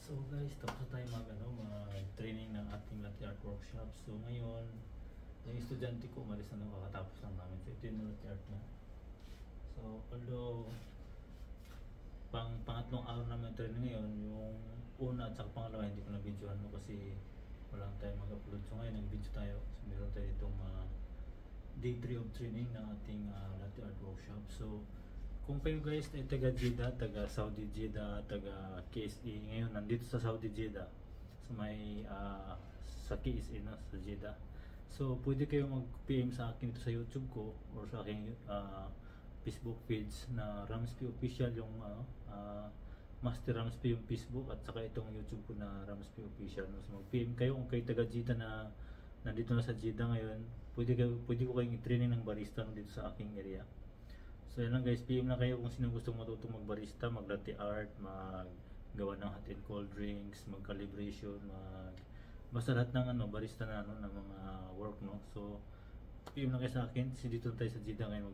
So guys, tapos na tayo mag-training ng ating latte art workshop. So ngayon, yung estudyante ko umalis na kakatapos lang namin. So ito yung latte art na. So although pangatlong araw namin training ngayon, yung una at saka pangalawa hindi ko na videohan mo kasi walang tayo mag-upload. So ngayon nag-video tayo. So meron tayo itong day 3 of training ng ating latte art workshop. So kung kayo guys ay taga Jeddah, taga Saudi Jeddah, taga KSA, ngayon nandito sa Saudi Jeddah, sa may sa KSA na sa Jeddah. So pwede kayo mag-PM sa akin dito sa YouTube ko or sa aking Facebook page na Ramsby Official, yung Master Ramsby yung Facebook, at saka itong YouTube ko na Ramsby Official. So mag-PM kayo kung kayo taga Jeddah na nandito na sa Jeddah ngayon, pwede ko kayong i-training ng barista dito sa aking area. So yan lang guys, PM na kayo kung sino gustong matutong magbarista, mag-latte art, maggawa ng hot and cold drinks, mag-calibration, basta lahat ng barista na ng mga work, no. So PM na kayo sa akin, kasi dito tayo sa Jeddah ngayon,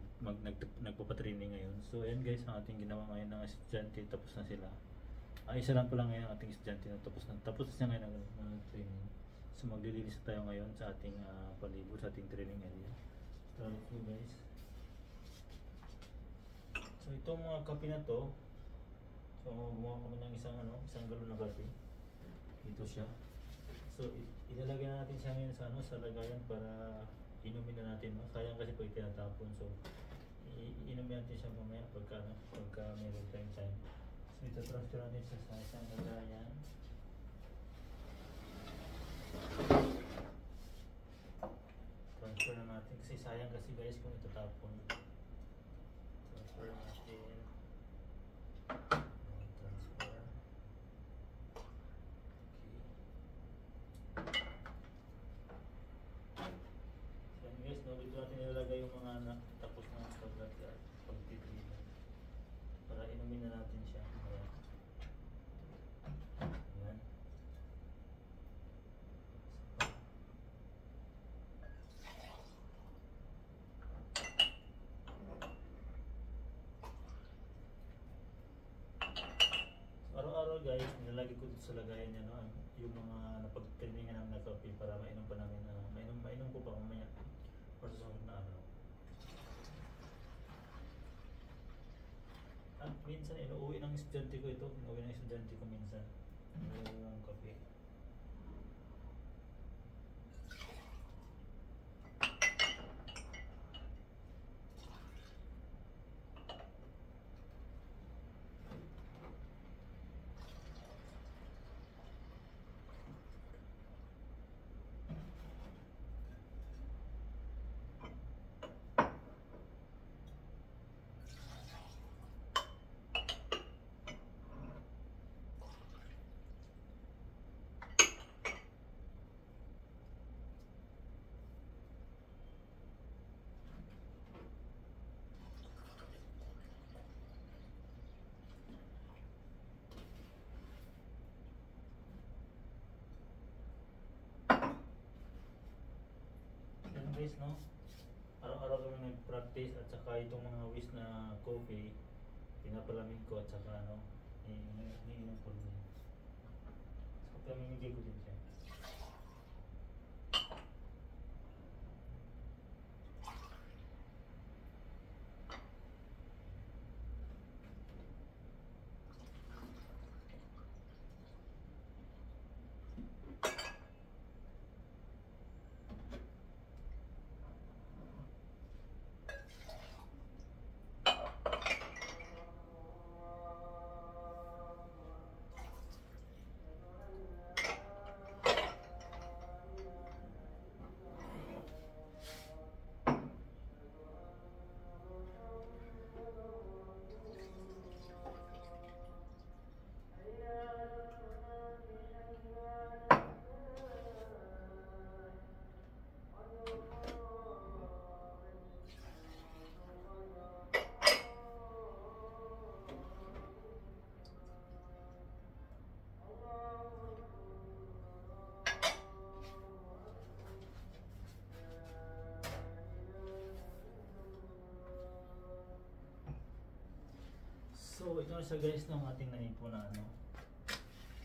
nagpapatraining ngayon. So yan guys, ang ating ginawa ngayon ng estudyante, tapos na sila. Isa lang pala ngayon ang ating estudyante na tapos na siya ngayon ng training. So maglilinis tayo ngayon sa ating palibot, sa ating training area. So thank you guys. So itong mga kape na to, so gumawa kami ng isang galon na kape. Ito siya. So ilalagay na natin siya ngayon sa lagayan para inumin na natin, no? Sayang kasi pag tinatapon. So inumin natin siya mamaya pagka meron tayong time. So ito transfer natin siya sa isang lagayan. Transfer na natin kasi sayang kasi guys kung itatapon. Transfer natin. Transfer. Okay. So guys, dito natin nilalagay yung mga tapos na pag-treatment para inumin na natin siya. Ayan. Ayan. Araw-araw guys, nilalagay ko dito sa lagayan niya, no, yung mga napag-trainingan namin na kape para mainom pa namin, mainom ko pa mamaya or sa sunod na araw. At minsan inuuwi ng estudyante ko ito, minsan yung kape. Guys, no? Araw-araw kami nag-practice at saka itong mga whisk na coffee pinapalamig ko at saka iniinom ko din. So pamimigay ko din siya. So ito na siya guys ng ating naipo na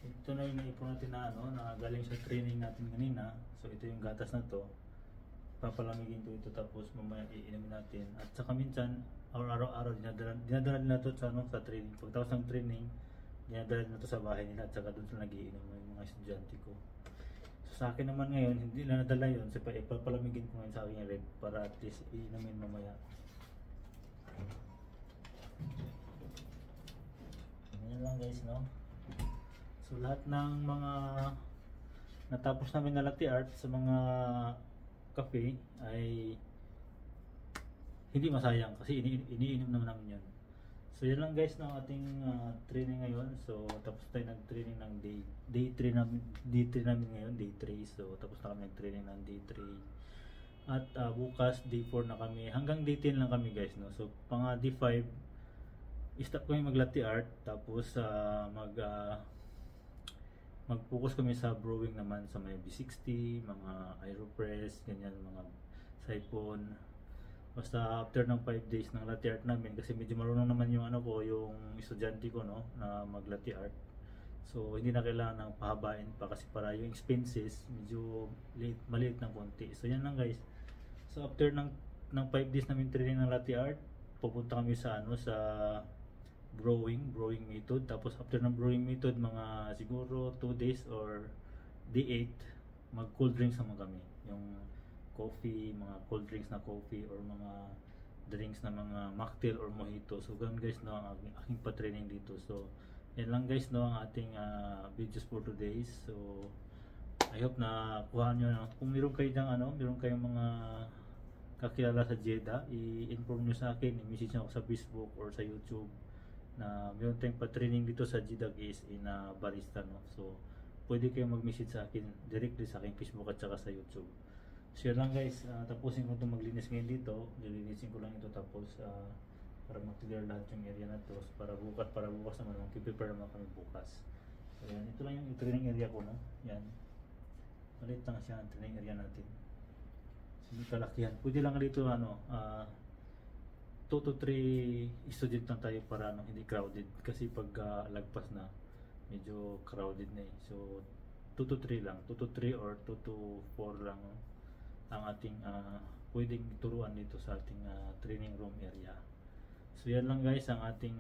ito ito na yung naipon natin na ano, na galing sa training natin kanina. So ito yung gatas na to. Papalamigin ko ito tapos mamaya iinumin natin. At saka minsan, araw-araw dinadala nila to sa, ano, sa training. Pagtapos ng training, dinadala nila to sa bahay nila at saka doon sila nagiinom yung mga estudyante ko. So sa akin naman ngayon, hindi na nadala yun. So papalamigin ko ngayon sa aking rep para at least iinumin mamaya. Yan lang guys, no? So lahat ng mga natapos namin na latte art sa mga cafe ay hindi masayang kasi iniinom naman namin yun. So yan lang guys ng ating training ngayon. So tapos tayo nag-training ng day 3 namin ngayon, day 3. So tapos na kami nag-training ng day 3. At bukas day 4 na kami. Hanggang day 10 lang kami guys, no. So pang day 5 stop kami mag-latte art tapos mag-focus kami sa brewing naman sa may B60, mga Aeropress, ganyan, mga siphon. Basta after ng 5 days ng latte art namin, kasi medyo marunong naman yung ano ko, yung estudyante ko, no, na mag-latte art. So hindi na kailangan ng pahabain pa kasi para yung expenses medyo maliit ng konti. So yan lang guys. So after ng 5 days namin training ng latte art, pupunta kami sa ano, sa brewing method. Tapos after ng brewing method, mga siguro 2 days or day 8, mag cold drinks naman kami. Yung coffee, mga cold drinks na coffee or mga drinks na mga mocktail or mojito. So ganun guys, no, ang aking pa-training dito. So yan lang guys, no, ang ating videos for today. So I hope na kuha nyo, no? Kung meron kayo dyang ano, meron kayong mga kakilala sa Jeddah, i-inform nyo sa akin, i-message nyo ako sa Facebook or sa YouTube na meron tayong pa-training dito sa Jeddah is in barista, no. So pwede kayong mag-message sa akin directly sa aking Facebook at saka sa YouTube. So yun lang guys, tapusin ko itong maglinis ngayon dito. Lilinisin ko lang ito tapos para mag-clear lahat yung area na to. So, para bukas naman, mag-prepare naman kami bukas. So yan, ito lang yung training area ko, no. Yan, maliit lang siya ang training area natin. So hindi kalakihan. Pwede lang dito ano, 2 to 3 student lang tayo para ano, hindi crowded. Kasi pag lagpas na, medyo crowded na eh. So 2 to 3 lang, 2 to 3 or 2 to 4 lang, no, ang ating pwedeng turuan dito sa ating training room area. So yan lang guys ang ating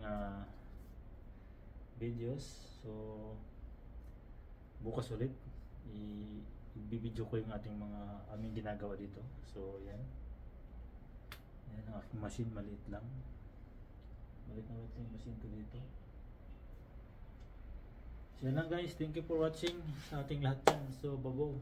videos. So bukas ulit i-video ko yung ating mga aming ginagawa dito. So yan ang aking machine, maliit lang, maliit yung machine ko dito. So yan lang guys, thank you for watching sa ating lahat yan. So babo.